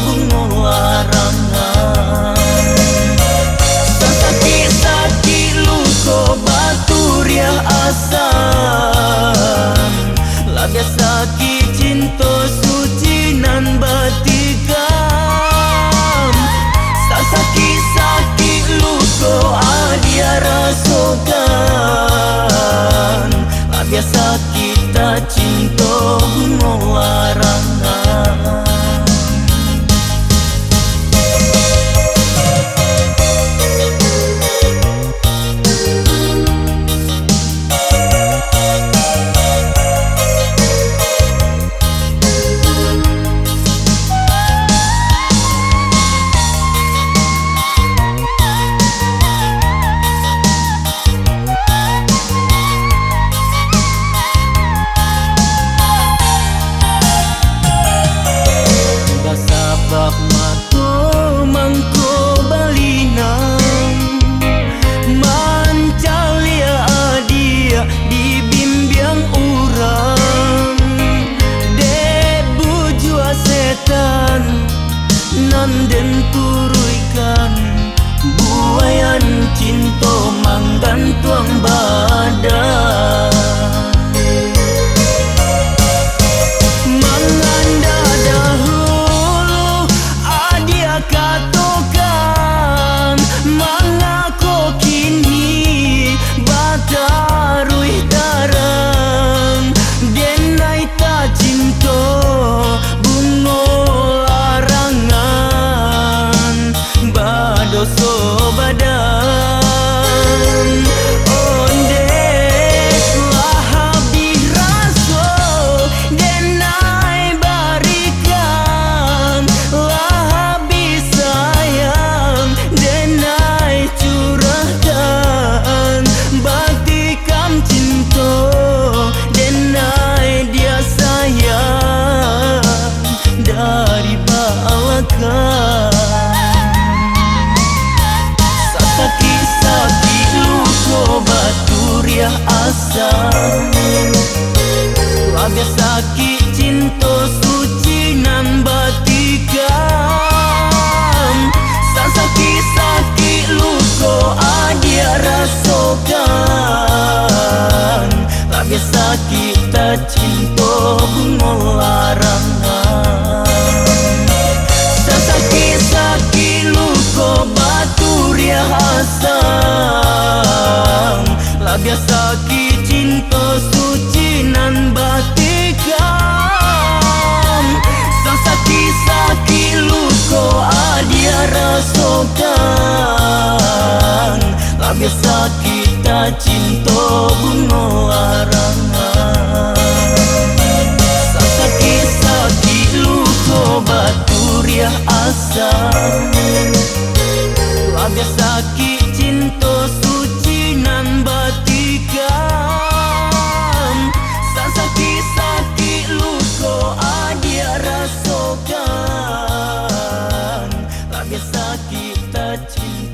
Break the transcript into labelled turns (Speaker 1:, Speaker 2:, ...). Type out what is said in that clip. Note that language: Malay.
Speaker 1: bungo larangan. Sakit-sakit luko baturia asan, labia sakit cinta suci nan batikam. Sakit-sakit luko adia rasokan, labia sakit tak cinta bungo larangan. Sabab mako mangko balinang mancalia adia di bimbiang urang de bujua setan nan den turuikan buayan cinta manggan tuang badan. Katokan mangako kini batarui darang denai ta cinta bungo larangan badoso badan. Onde lahabih raso denai barikan lahabih sayang denai curahkan batikam cinta denai dia sayang dari balakan. Sakit-sakit luko baturia asam, labia sakit cinta suci nan batikam. Sakit-sakit luko adia rasokan, labia sakit tak cinta bungo larangan. Sakit-sakit luko baturia asam, labia sakit cinta suci nan batikam. Sakit-sakit luko adia rasokan, labia sakit tak cinta bungo larangan. Sakit-sakit luko baturia asam, labia sakit cinta suci nan batikam. Sakit-sakit luko adia rasokan, labia sakit tak cinta